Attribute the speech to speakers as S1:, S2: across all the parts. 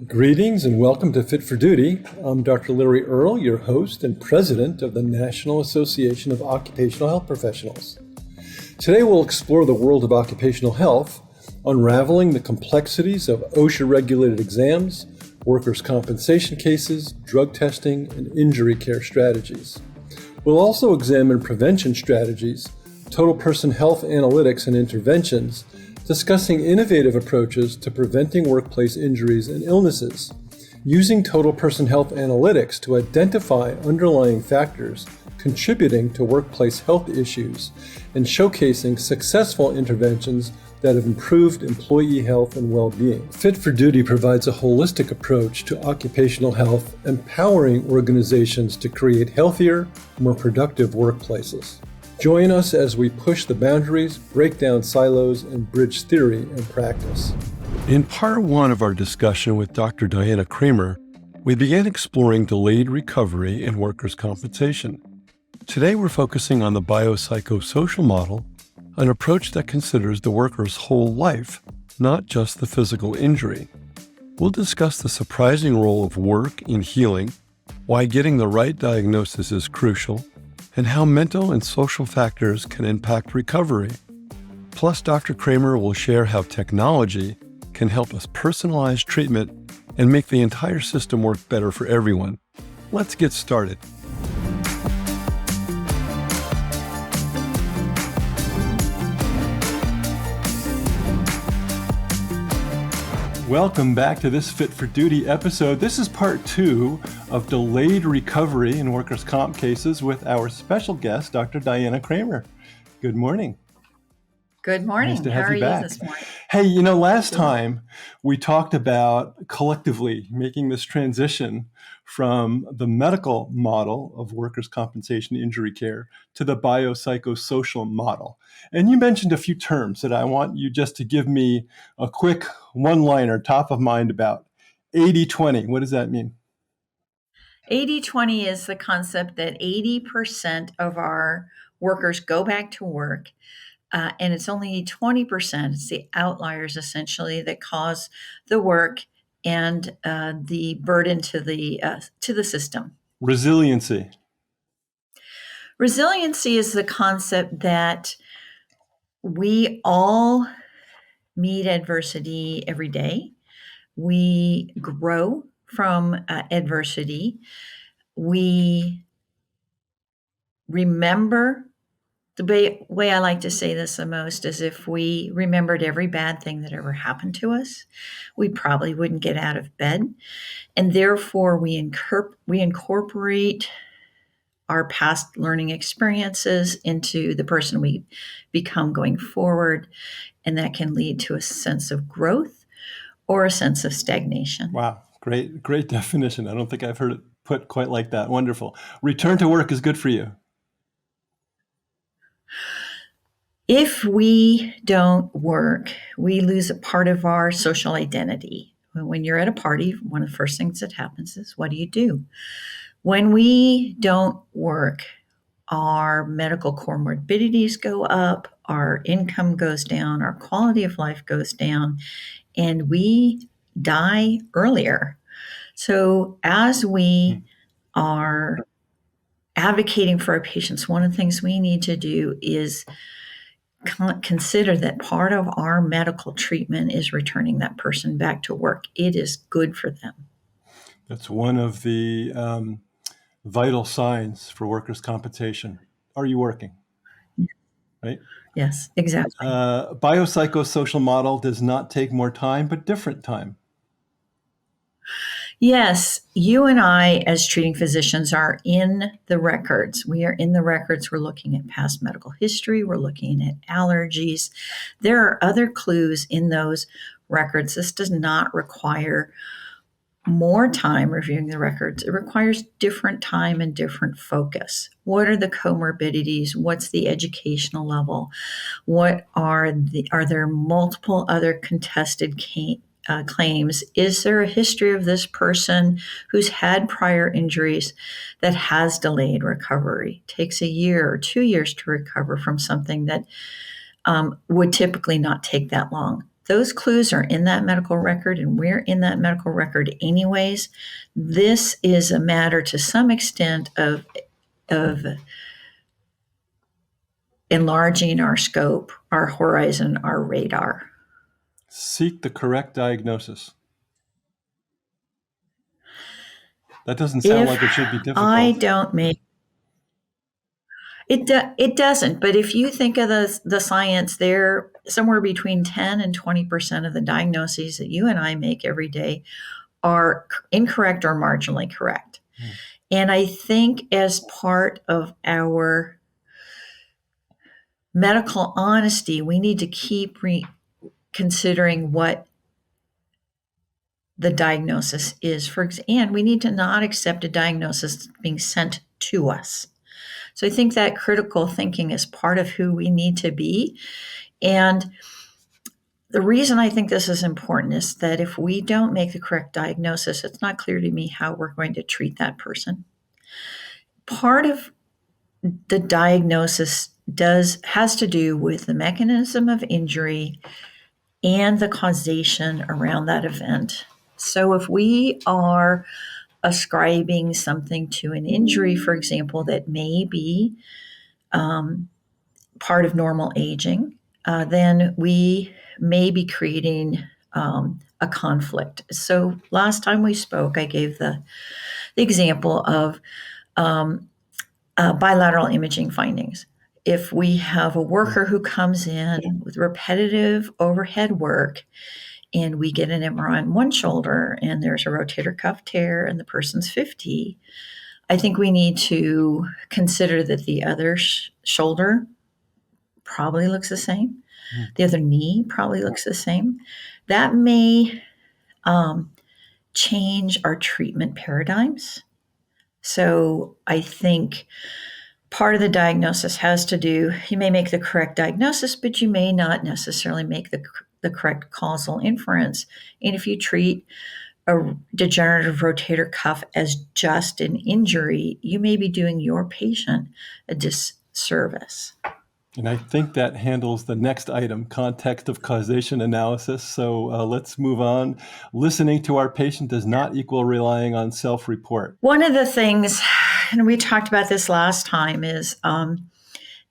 S1: Greetings and welcome to Fit for Duty. I'm Dr. Larry Earl, your host and president of the National Association of Occupational Health Professionals. Today we'll explore the world of occupational health, unraveling the complexities of OSHA-regulated exams, workers' compensation cases, drug testing, and injury care strategies. We'll also examine prevention strategies, total person health analytics and interventions, discussing innovative approaches to preventing workplace injuries and illnesses, using total person health analytics to identify underlying factors contributing to workplace health issues, and showcasing successful interventions that have improved employee health and well-being. Fit for Duty provides a holistic approach to occupational health, empowering organizations to create healthier, more productive workplaces. Join us as we push the boundaries, break down silos, and bridge theory and practice. In part one of our discussion with Dr. Diana Kraemer, we began exploring delayed recovery in workers' compensation. Today we're focusing on the biopsychosocial model, an approach that considers the worker's whole life, not just the physical injury. We'll discuss the surprising role of work in healing, why getting the right diagnosis is crucial, and how mental and social factors can impact recovery. Plus, Dr. Kraemer will share how technology can help us personalize treatment and make the entire system work better for everyone. Let's get started. Welcome back to this Fit for Duty episode. This is part two of delayed recovery in workers' comp cases with our special guest, Dr. Diana Kraemer. Good morning.
S2: Good morning.
S1: Nice to have you back.
S2: How are you this morning?
S1: Hey, last time we talked about collectively making this transition from the medical model of workers' compensation injury care to the biopsychosocial model. And you mentioned a few terms that I want you just to give me a quick one-liner, top of mind about. 80-20, what does that mean?
S2: 80-20 is the concept that 80% of our workers go back to work, and it's only 20%, it's the outliers essentially, that cause the work and the burden to the system.
S1: Resiliency.
S2: Resiliency is the concept that we all meet adversity every day. We grow from adversity. We remember, the way I like to say this the most is if we remembered every bad thing that ever happened to us, we probably wouldn't get out of bed. And therefore, we incorporate our past learning experiences into the person we become going forward. And that can lead to a sense of growth or a sense of stagnation.
S1: Wow, great definition. I don't think I've heard it put quite like that. Wonderful. Return to work is good for you.
S2: If we don't work, we lose a part of our social identity. When you're at a party, one of the first things that happens is, what do you do? When we don't work, our medical comorbidities go up, our income goes down, our quality of life goes down, and we die earlier. So as we are advocating for our patients, one of the things we need to do is consider that part of our medical treatment is returning that person back to work. It is good for them.
S1: That's one of the vital signs for workers' compensation. Are you working? Right?
S2: Yes, exactly.
S1: Biopsychosocial model does not take more time, but different time.
S2: Yes, you and I, as treating physicians, are in the records. We are in the records. We're looking at past medical history. We're looking at allergies. There are other clues in those records. This does not require more time reviewing the records. It requires different time and different focus. What are the comorbidities? What's the educational level? Are there multiple other contested claims? Is there a history of this person who's had prior injuries that has delayed recovery? It takes a year or 2 years to recover from something that would typically not take that long. those clues are in that medical record, and we're in that medical record anyways. This is a matter to some extent of enlarging our scope, our horizon, our radar.
S1: Seek the correct diagnosis. That doesn't sound like it should be difficult.
S2: I don't make it doesn't, but if you think of the science, there somewhere between 10 and 20% of the diagnoses that you and I make every day are incorrect or marginally correct. And I think as part of our medical honesty, we need to keep considering what the diagnosis is. And we need to not accept a diagnosis being sent to us. So I think that critical thinking is part of who we need to be. And the reason I think this is important is that if we don't make the correct diagnosis, it's not clear to me how we're going to treat that person. Part of the diagnosis has to do with the mechanism of injury and the causation around that event. So if we are ascribing something to an injury, for example, that may be part of normal aging, then we may be creating a conflict. So last time we spoke, I gave the example of bilateral imaging findings. If we have a worker who comes in with repetitive overhead work and we get an MRI on one shoulder and there's a rotator cuff tear and the person's 50, I think we need to consider that the other shoulder probably looks the same. The other knee probably looks the same. That may change our treatment paradigms. So I think part of the diagnosis has to do, you may make the correct diagnosis, but you may not necessarily make the correct causal inference. And if you treat a degenerative rotator cuff as just an injury, you may be doing your patient a disservice.
S1: And I think that handles the next item, context of causation analysis. So let's move on. Listening to our patient does not equal relying on self-report.
S2: One of the things, and we talked about this last time, is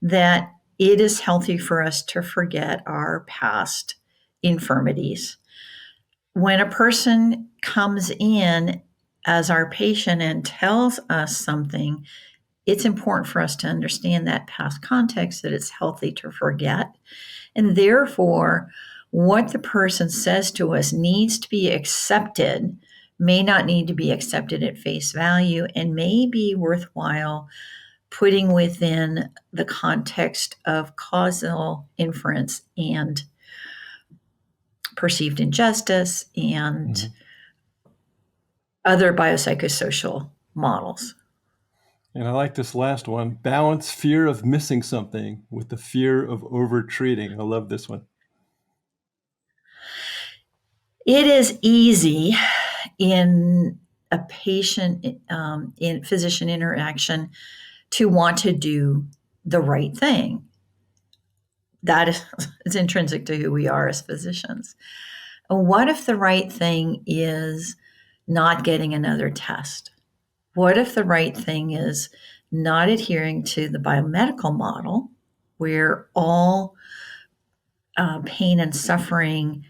S2: that it is healthy for us to forget our past infirmities. When a person comes in as our patient and tells us something, it's important for us to understand that past context, that it's healthy to forget. And therefore, what the person says to us needs to be accepted, may not need to be accepted at face value, and may be worthwhile putting within the context of causal inference and perceived injustice and other biopsychosocial models.
S1: And I like this last one, balance fear of missing something with the fear of over-treating. I love this one.
S2: It is easy in a patient, in physician interaction, to want to do the right thing. That is intrinsic to who we are as physicians. And what if the right thing is not getting another test? What if the right thing is not adhering to the biomedical model where all pain and suffering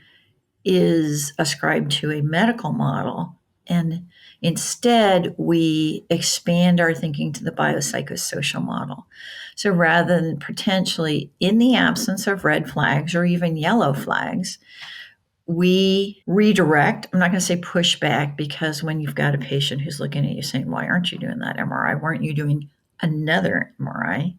S2: is ascribed to a medical model, and instead we expand our thinking to the biopsychosocial model? So rather than potentially, in the absence of red flags or even yellow flags, we redirect. I'm not going to say push back, because when you've got a patient who's looking at you saying, why aren't you doing that MRI? Why aren't you doing another MRI?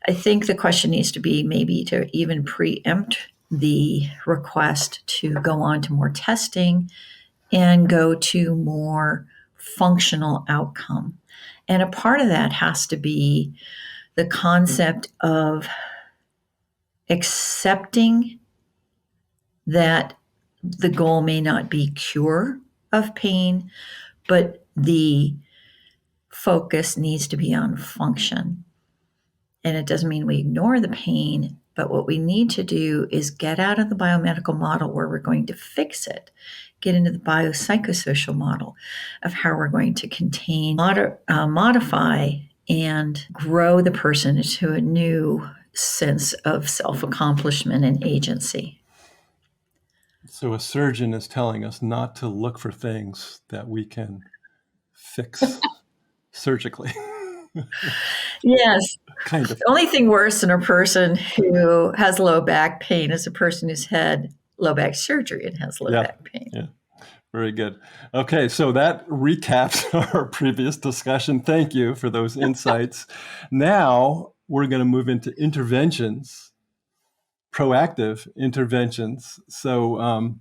S2: I think the question needs to be maybe to even preempt the request to go on to more testing and go to more functional outcome. And a part of that has to be the concept of accepting that the goal may not be cure of pain, but the focus needs to be on function. And it doesn't mean we ignore the pain. But what we need to do is get out of the biomedical model where we're going to fix it, get into the biopsychosocial model of how we're going to contain, modify, and grow the person into a new sense of self-accomplishment and agency.
S1: So a surgeon is telling us not to look for things that we can fix surgically.
S2: Yes.
S1: Kind of.
S2: The only thing worse than a person who has low back pain is a person who's had low back surgery and has low back pain.
S1: Yeah. Very good. Okay, so that recaps our previous discussion. Thank you for those insights. Now we're going to move into interventions, proactive interventions. So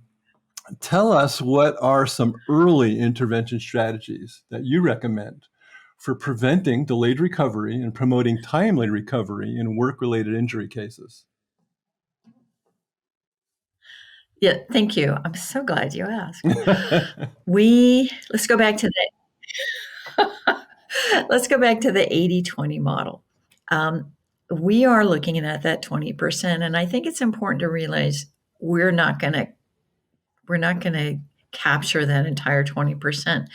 S1: tell us, what are some early intervention strategies that you recommend for preventing delayed recovery and promoting timely recovery in work-related injury cases?
S2: Yeah, thank you. I'm so glad you asked. Let's go back to the 80-20 model. We are looking at that 20%, and I think it's important to realize we're not going to capture that entire 20%.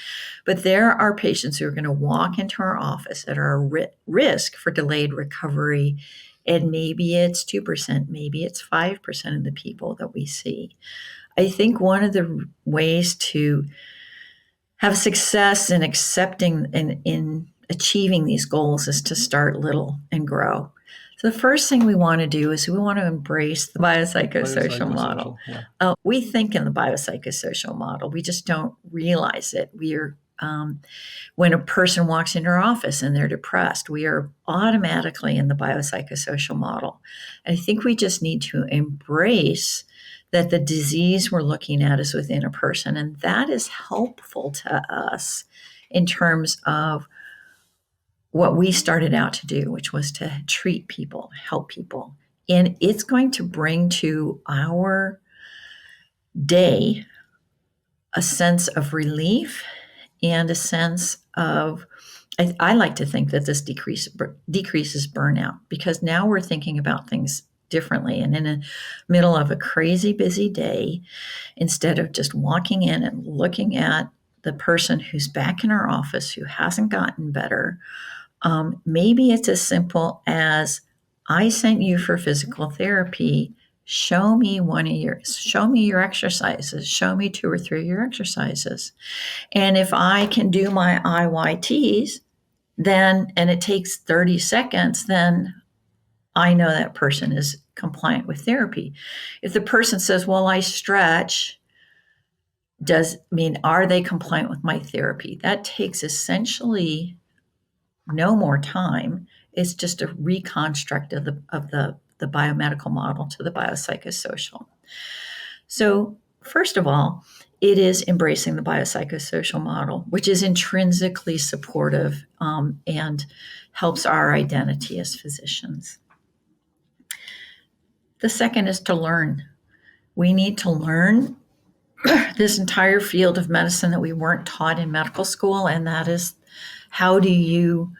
S2: But there are patients who are going to walk into our office that are at risk for delayed recovery, and maybe it's 2%, maybe it's 5% of the people that we see. I think one of the ways to have success in accepting and in achieving these goals is to start little and grow. So the first thing we want to do is we want to embrace the biopsychosocial model.
S1: Yeah.
S2: We think in the biopsychosocial model. We just don't realize it. When a person walks into our office and they're depressed, we are automatically in the biopsychosocial model. I think we just need to embrace that the disease we're looking at is within a person, and that is helpful to us in terms of what we started out to do, which was to treat people, help people. And it's going to bring to our day a sense of relief and a sense of, I like to think that this decreases burnout, because now we're thinking about things differently. And in the middle of a crazy busy day, instead of just walking in and looking at the person who's back in our office who hasn't gotten better, maybe it's as simple as, I sent you for physical therapy. Show me your exercises. Show me 2 or 3 of your exercises. And if I can do my IYTs, then, and it takes 30 seconds, then I know that person is compliant with therapy. If the person says, well, I stretch, are they compliant with my therapy? That takes essentially no more time. It's just a reconstruct of the biomedical model to the biopsychosocial. So first of all, it is embracing the biopsychosocial model, which is intrinsically supportive and helps our identity as physicians. The second is to learn. We need to learn this entire field of medicine that we weren't taught in medical school, and that is, how do you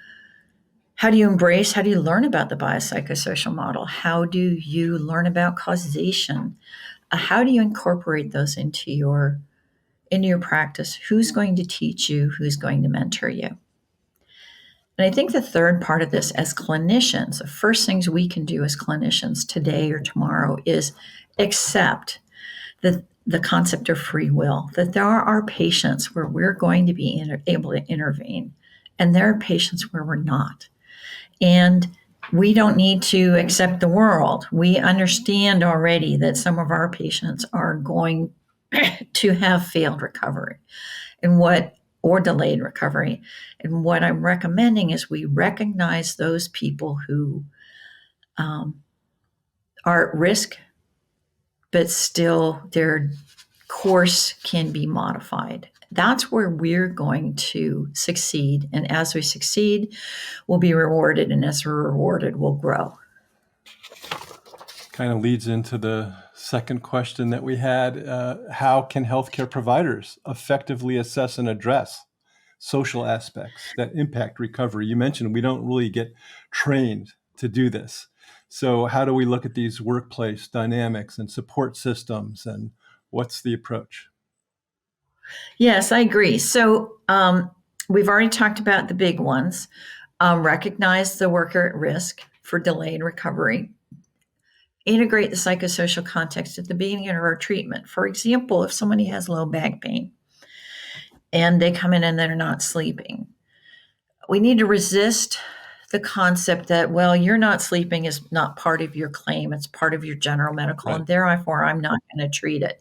S2: learn about the biopsychosocial model? How do you learn about causation? How do you incorporate those into your practice? Who's going to teach you? Who's going to mentor you? And I think the third part of this, as clinicians, the first things we can do as clinicians today or tomorrow is accept the concept of free will, that there are patients where we're going to be able to intervene, and there are patients where we're not. And we don't need to accept the world. We understand already that some of our patients are going to have failed recovery or delayed recovery. And what I'm recommending is we recognize those people who are at risk, but still their course can be modified. That's where we're going to succeed. And as we succeed, we'll be rewarded. And as we're rewarded, we'll grow.
S1: Kind of leads into the second question that we had. How can healthcare providers effectively assess and address social aspects that impact recovery? You mentioned we don't really get trained to do this. So how do we look at these workplace dynamics and support systems, and what's the approach?
S2: Yes, I agree. So we've already talked about the big ones. Recognize the worker at risk for delayed recovery. Integrate the psychosocial context at the beginning of our treatment. For example, if somebody has low back pain and they come in and they're not sleeping, we need to resist the concept that, well, you're not sleeping is not part of your claim. It's part of your general medical,
S1: Right.
S2: and therefore I'm not going to treat it.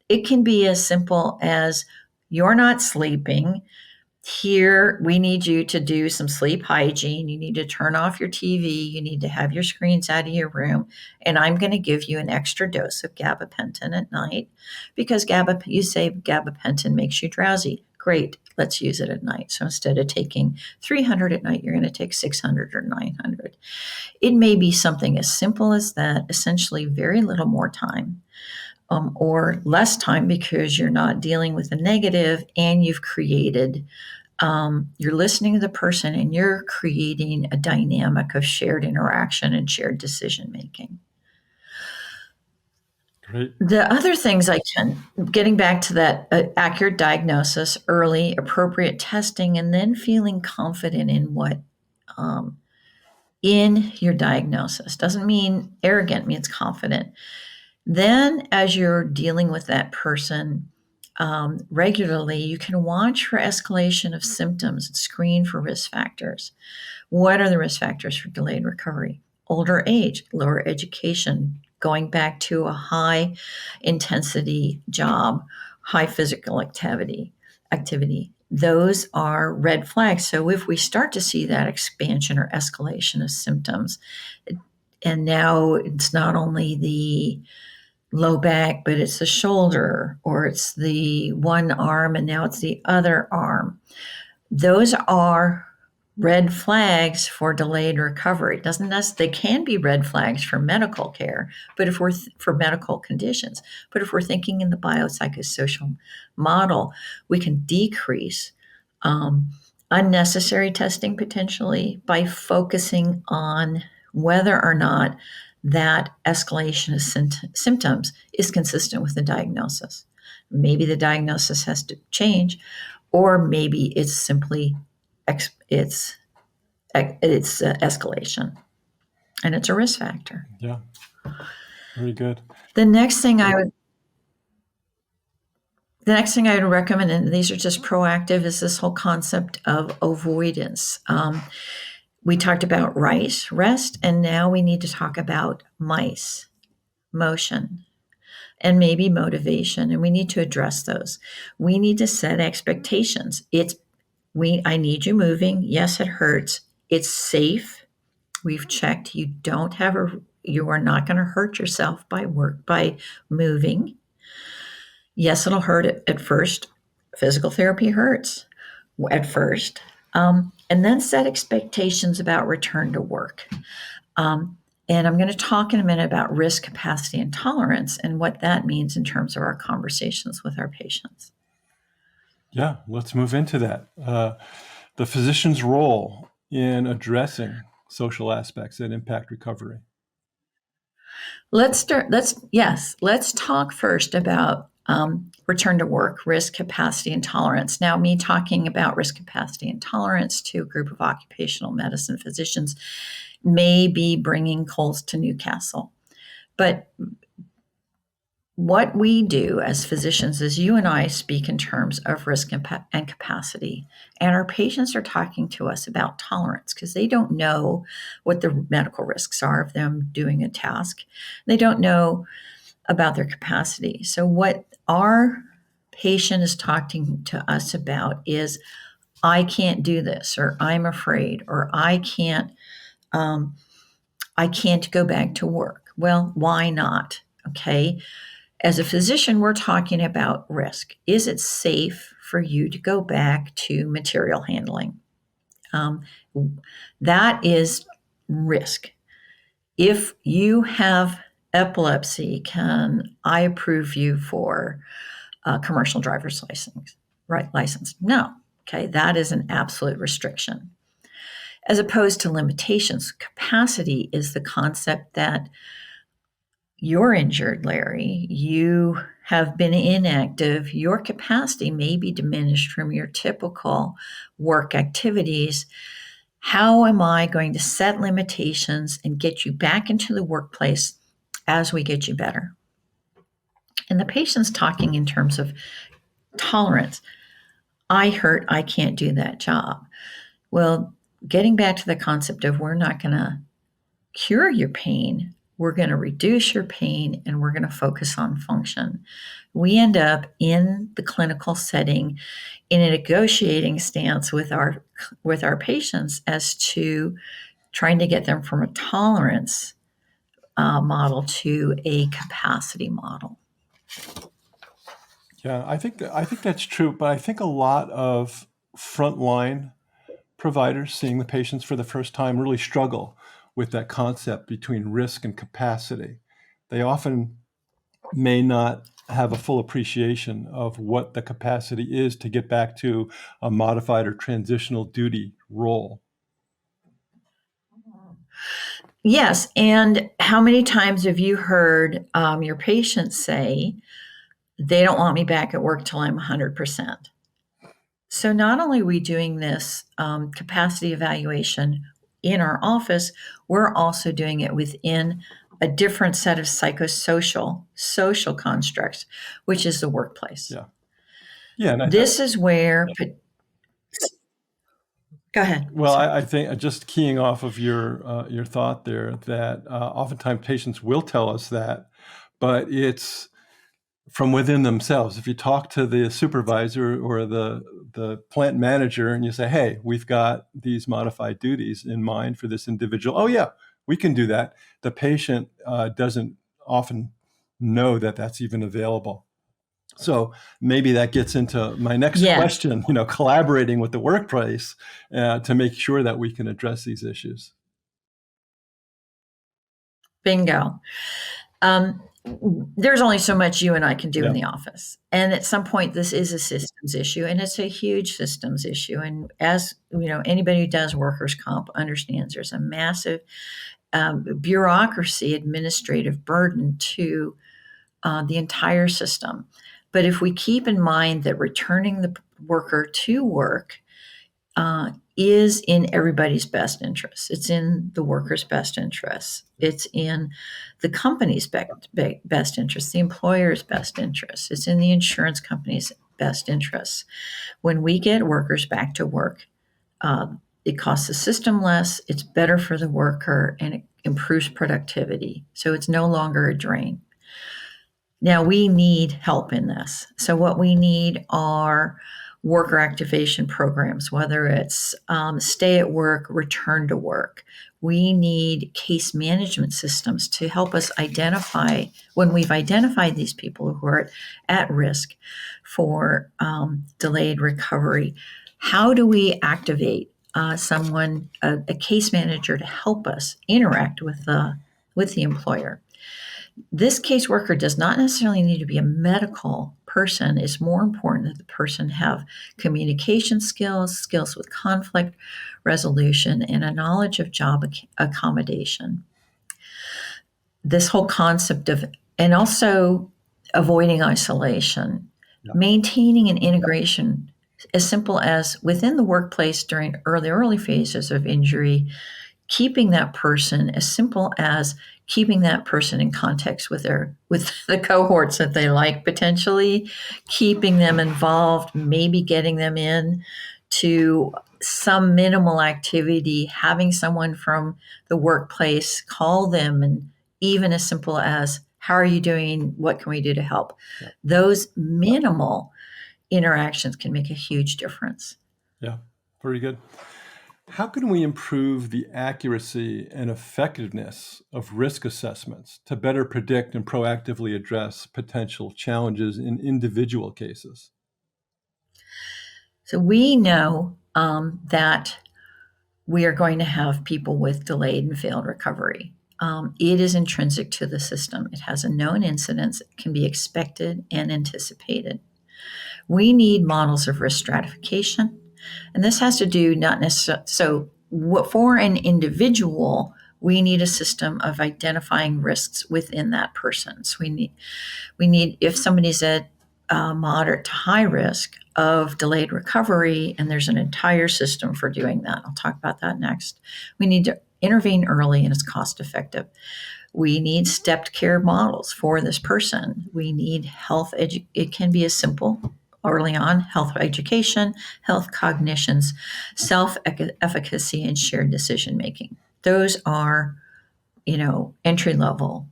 S2: It can be as simple as you're not sleeping. Here, we need you to do some sleep hygiene. You need to turn off your TV. You need to have your screens out of your room. And I'm going to give you an extra dose of gabapentin at night because you say gabapentin makes you drowsy. Great, let's use it at night. So instead of taking 300 at night, you're going to take 600 or 900. It may be something as simple as that, essentially very little more time. Or less time because you're not dealing with the negative and you're listening to the person and you're creating a dynamic of shared interaction and shared decision making.
S1: Great.
S2: The other things getting back to that accurate diagnosis, early, appropriate testing, and then feeling confident in your diagnosis. Doesn't mean arrogant, means confident. Then, as you're dealing with that person regularly, you can watch for escalation of symptoms and screen for risk factors. What are the risk factors for delayed recovery? Older age, lower education, going back to a high intensity job, high physical activity. Those are red flags. So if we start to see that expansion or escalation of symptoms, and now it's not only the low back, but it's the shoulder, or it's the one arm and now it's the other arm. Those are red flags for delayed recovery. They can be red flags for medical care, but if we're for medical conditions, but if we're thinking in the biopsychosocial model, we can decrease unnecessary testing potentially by focusing on whether or not that escalation of symptoms is consistent with the diagnosis. Maybe the diagnosis has to change, or maybe it's simply it's escalation, and it's a risk factor.
S1: Yeah. Very good.
S2: The next thing I would recommend, and these are just proactive, is this whole concept of avoidance. We talked about rest, and now we need to talk about mice, motion, and maybe motivation, and we need to address those. We need to set expectations. I need you moving. Yes, it hurts. It's safe. We've checked. You are not going to hurt yourself by moving. Yes, it'll hurt at first. Physical therapy hurts at first. And then set expectations about return to work. And I'm going to talk in a minute about risk, capacity, and tolerance and what that means in terms of our conversations with our patients.
S1: Yeah, let's move into that. The physician's role in addressing social aspects that impact recovery.
S2: Let's talk first about return to work, risk, capacity, and tolerance. Now, me talking about risk, capacity, and tolerance to a group of occupational medicine physicians may be bringing coals to Newcastle. But what we do as physicians is you and I speak in terms of risk and capacity, and our patients are talking to us about tolerance because they don't know what the medical risks are of them doing a task. They don't know about their capacity. So what our patient is talking to us about is, I can't do this, or I'm afraid, or I can't go back to work. Well, why not? Okay. As a physician, we're talking about risk. Is it safe for you to go back to material handling? That is risk. If you have epilepsy, can I approve you for a commercial driver's license? No. Okay, that is an absolute restriction. as opposed to limitations. Capacity is the concept that you're injured, Larry. You have been inactive. Your capacity may be diminished from your typical work activities. How am I going to set limitations and get you back into the workplace as we get you better? And the patient's talking in terms of tolerance. I hurt, I can't do that job. Well, getting back to the concept of we're not going to cure your pain, we're going to reduce your pain, and we're going to focus on function. We end up in the clinical setting in a negotiating stance with our patients as to trying to get them from a tolerance model to a capacity model.
S1: Yeah, I think that's true, but I think a lot of frontline providers seeing the patients for the first time really struggle with that concept between risk and capacity. They often may not have a full appreciation of what the capacity is to get back to a modified or transitional duty role.
S2: Yes, and how many times have you heard your patients say, they don't want me back at work till I'm 100%? So not only are we doing this capacity evaluation in our office, we're also doing it within a different set of social constructs, which is the workplace.
S1: Yeah, and
S2: this is where. Go ahead.
S1: Well, I think just keying off of your thought there, that oftentimes patients will tell us that, but it's from within themselves. If you talk to the supervisor or the plant manager and you say, hey, we've got these modified duties in mind for this individual. Oh yeah, we can do that. The patient doesn't often know that that's even available. So maybe that gets into my next question, collaborating with the workplace to make sure that we can address these issues.
S2: Bingo. There's only so much you and I can do in the office. And at some point, this is a systems issue, and it's a huge systems issue. And as anybody who does workers' comp understands there's a massive bureaucracy, administrative burden to the entire system. But if we keep in mind that returning the worker to work is in everybody's best interest. It's in the worker's best interest. It's in the company's best interest, the employer's best interest. It's in the insurance company's best interest. When we get workers back to work, it costs the system less, it's better for the worker, and it improves productivity. So it's no longer a drain. Now, we need help in this. So what we need are worker activation programs, whether it's stay at work, return to work. We need case management systems to help us identify, when we've identified these people who are at risk for delayed recovery, how do we activate someone, a case manager, to help us interact with the employer? This caseworker does not necessarily need to be a medical person. It's more important that the person have communication skills with conflict resolution, and a knowledge of job accommodation. This whole concept of, and also avoiding isolation, maintaining an integration as simple as within the workplace during early phases of injury, keeping that person as simple as keeping that person in context with the cohorts that they like, potentially keeping them involved, maybe getting them in to some minimal activity, having someone from the workplace call them, and even as simple as, how are you doing? What can we do to help? Those minimal interactions can make a huge difference.
S1: Yeah, very good. How can we improve the accuracy and effectiveness of risk assessments to better predict and proactively address potential challenges in individual cases?
S2: So we know that we are going to have people with delayed and failed recovery. It is intrinsic to the system. It has a known incidence, it can be expected and anticipated. We need models of risk stratification. And this has to do not necessarily, so for an individual, we need a system of identifying risks within that person. So we need if somebody's at moderate to high risk of delayed recovery, and there's an entire system for doing that. I'll talk about that next. We need to intervene early and it's cost effective. We need stepped care models for this person. We need it can be as simple early on health education, health cognitions, self efficacy, and shared decision making. Those are, entry level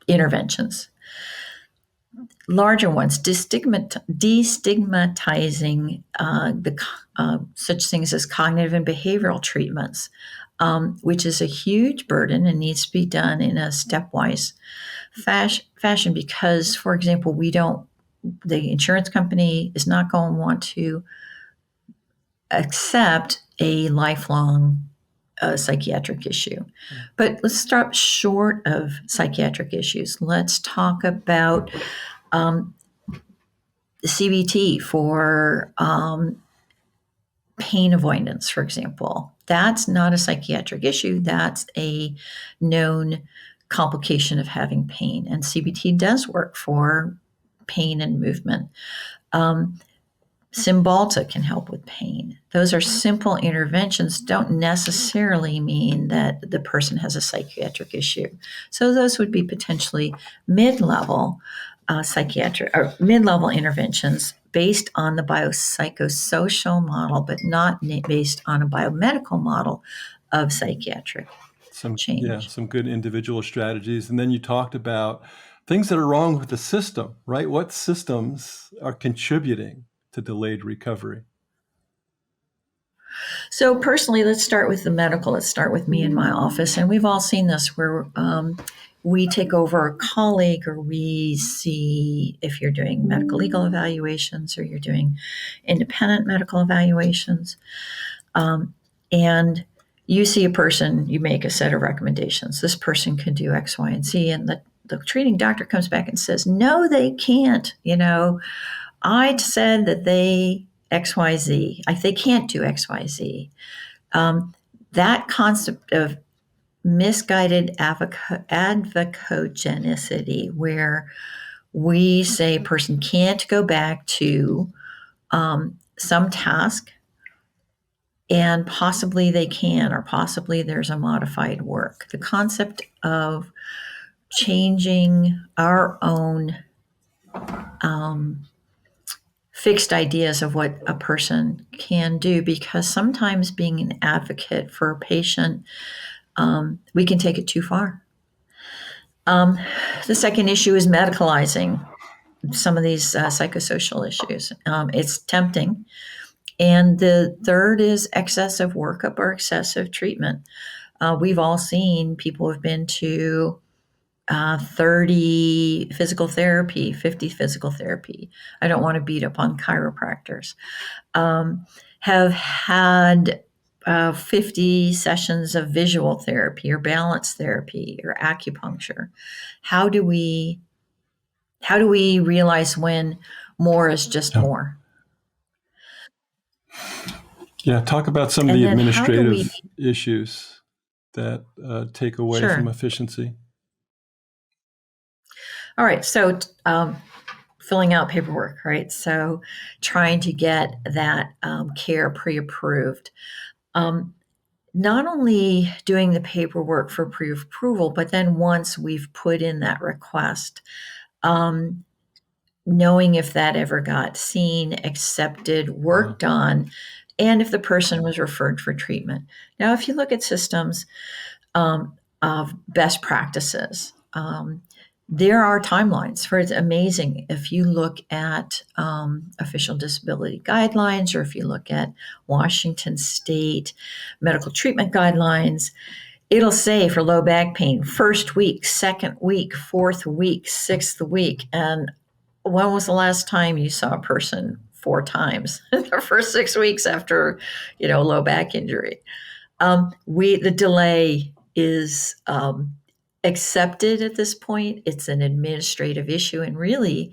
S2: interventions. Larger ones, destigmatizing such things as cognitive and behavioral treatments, which is a huge burden and needs to be done in a stepwise fashion because, for example, the insurance company is not going to want to accept a lifelong psychiatric issue. But let's start short of psychiatric issues. Let's talk about CBT for pain avoidance, for example. That's not a psychiatric issue. That's a known complication of having pain. And CBT does work for pain and movement. Cymbalta can help with pain. Those are simple interventions, don't necessarily mean that the person has a psychiatric issue. So those would be potentially mid-level psychiatric or mid-level interventions based on the biopsychosocial model, but not based on a biomedical model of psychiatric change.
S1: Yeah, some good individual strategies. And then you talked about things that are wrong with the system, right? What systems are contributing to delayed recovery?
S2: So personally, let's start with the medical. Let's start with me in my office. And we've all seen this where we take over a colleague, or we see if you're doing medical legal evaluations or you're doing independent medical evaluations. And you see a person, you make a set of recommendations. This person can do X, Y, and Z. And the treating doctor comes back and says, no, they can't. I said that they XYZ. They can't do XYZ. That concept of misguided advocogenicity, where we say a person can't go back to some task, and possibly they can, or possibly there's a modified work. The concept of changing our own fixed ideas of what a person can do, because sometimes being an advocate for a patient, we can take it too far. The second issue is medicalizing some of these psychosocial issues. It's tempting. And the third is excessive workup or excessive treatment. We've all seen people who have been to 30 physical therapy, 50 physical therapy. I don't want to beat up on chiropractors. Have had 50 sessions of visual therapy or balance therapy or acupuncture. How do we realize when more is just more?
S1: Yeah, talk about some of the administrative issues that take away from efficiency.
S2: All right, so filling out paperwork, right? So trying to get that care pre-approved. Not only doing the paperwork for pre-approval, but then once we've put in that request, knowing if that ever got seen, accepted, worked on, and if the person was referred for treatment. Now, if you look at systems of best practices, there are timelines for it's amazing. If you look at official disability guidelines, or if you look at Washington State medical treatment guidelines, it'll say for low back pain, first week, second week, fourth week, sixth week. And when was the last time you saw a person 4 times in the first 6 weeks after, low back injury? The delay is accepted at this point. It's an administrative issue, and really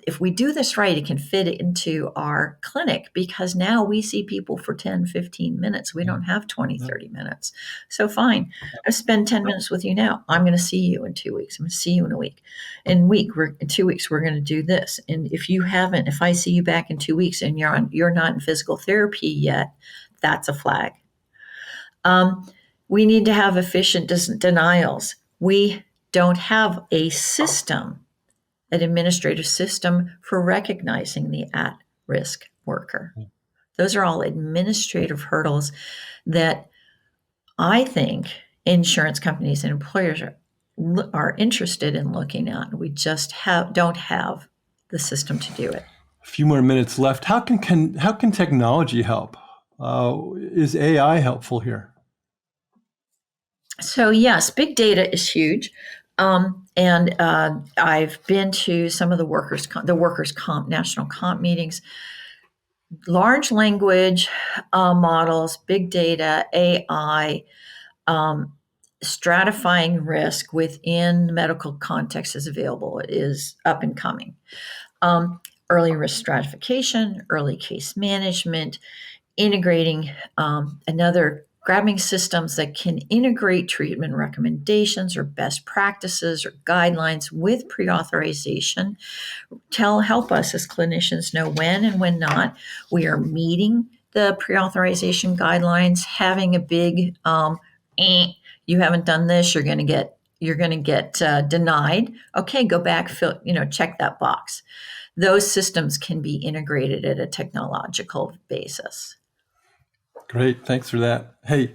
S2: if we do this right, it can fit into our clinic, because now we see people for 10, 15 minutes. We don't have 20, 30 minutes. So fine, I spend 10 minutes with you now. I'm going to see you in 2 weeks. I'm going to see you in a week. In 2 weeks, we're going to do this. And if I see you back in 2 weeks and you're not in physical therapy yet, that's a flag. We need to have efficient denials. We don't have an administrative system for recognizing the at-risk worker. Those are all administrative hurdles that I think insurance companies and employers are interested in looking at. We just don't have the system to do it.
S1: A few more minutes left. How can technology help? Is AI helpful here?
S2: So yes, big data is huge. And I've been to some of the workers' comp national comp meetings. Large language models, big data, AI, stratifying risk within medical context is available. It is up and coming. Early risk stratification, early case management, integrating grabbing systems that can integrate treatment recommendations or best practices or guidelines with pre-authorization. Help us as clinicians know when and when not we are meeting the pre-authorization guidelines. Having a big you haven't done this, you're going to get denied. Okay, go back, check that box. Those systems can be integrated at a technological basis.
S1: Great, thanks for that. Hey,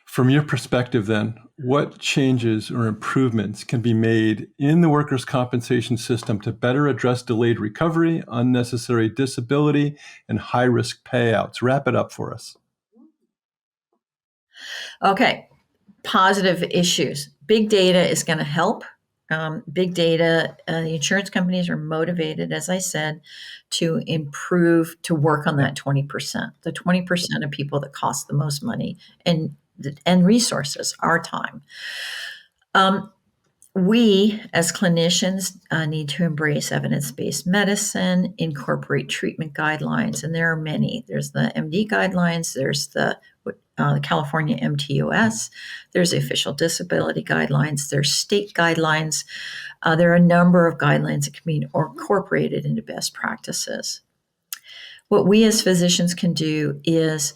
S1: from your perspective then, what changes or improvements can be made in the workers' compensation system to better address delayed recovery, unnecessary disability, and high-risk payouts? Wrap it up for us.
S2: Okay, positive issues. Big data is going to help. Big data, the insurance companies are motivated, as I said, to work on that 20%, the 20% of people that cost the most money and resources, our time. We, as clinicians, need to embrace evidence-based medicine, incorporate treatment guidelines, and there are many. There's the MD guidelines, there's the California MTOS, there's the official disability guidelines, there's state guidelines. There are a number of guidelines that can be incorporated into best practices. What we as physicians can do is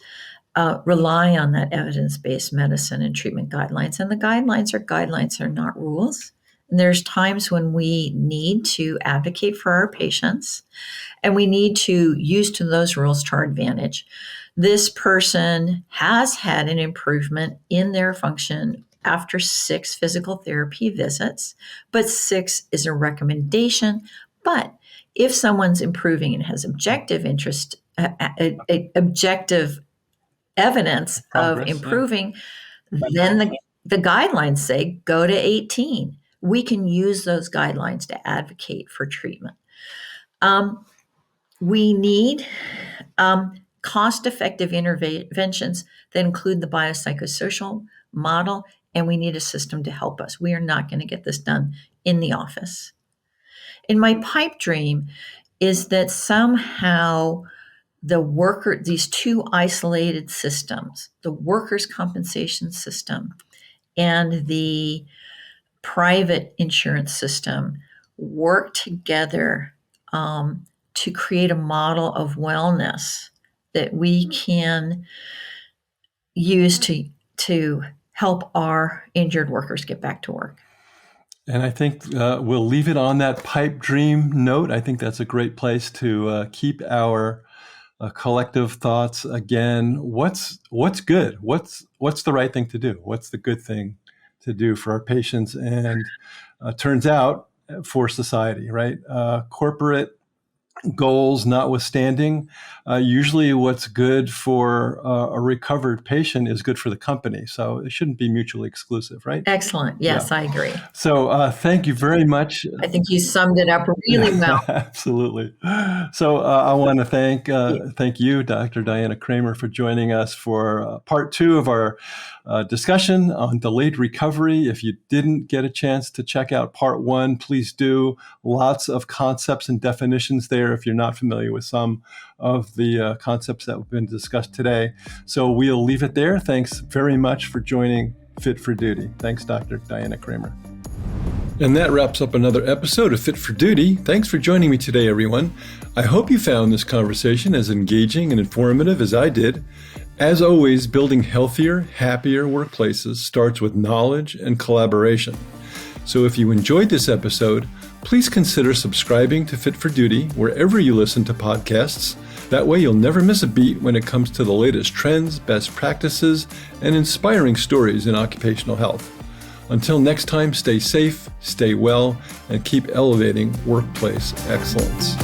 S2: rely on that evidence-based medicine and treatment guidelines. And the guidelines are not rules. And there's times when we need to advocate for our patients, and we need to use those rules to our advantage. This person has had an improvement in their function after 6 physical therapy visits, but 6 is a recommendation. But if someone's improving and has objective evidence of improving, then the guidelines say go to 18. We can use those guidelines to advocate for treatment. We need cost-effective interventions that include the biopsychosocial model, and we need a system to help us. We are not going to get this done in the office. And my pipe dream is that somehow these two isolated systems, the workers' compensation system and the private insurance system, work together to create a model of wellness that we can use to help our injured workers get back to work.
S1: And I think we'll leave it on that pipe dream note. I think that's a great place to keep our collective thoughts. Again, what's good? What's the right thing to do? What's the good thing to do for our patients? And turns out for society, right? Corporate goals notwithstanding, usually what's good for a recovered patient is good for the company. So it shouldn't be mutually exclusive, right?
S2: Excellent. Yes, I agree.
S1: So thank you very much.
S2: I think you summed it up really well.
S1: Absolutely. So I want to thank you, Dr. Diana Kraemer, for joining us for part 2 of our discussion on delayed recovery. If you didn't get a chance to check out part 1, please do. Lots of concepts and definitions there if you're not familiar with some of the concepts that have been discussed today. So we'll leave it there. Thanks very much for joining Fit for Duty. Thanks, Dr. Diana Kraemer. And that wraps up another episode of Fit for Duty. Thanks for joining me today, everyone. I hope you found this conversation as engaging and informative as I did. As always, building healthier, happier workplaces starts with knowledge and collaboration. So if you enjoyed this episode, please consider subscribing to Fit for Duty wherever you listen to podcasts. That way you'll never miss a beat when it comes to the latest trends, best practices, and inspiring stories in occupational health. Until next time, stay safe, stay well, and keep elevating workplace excellence.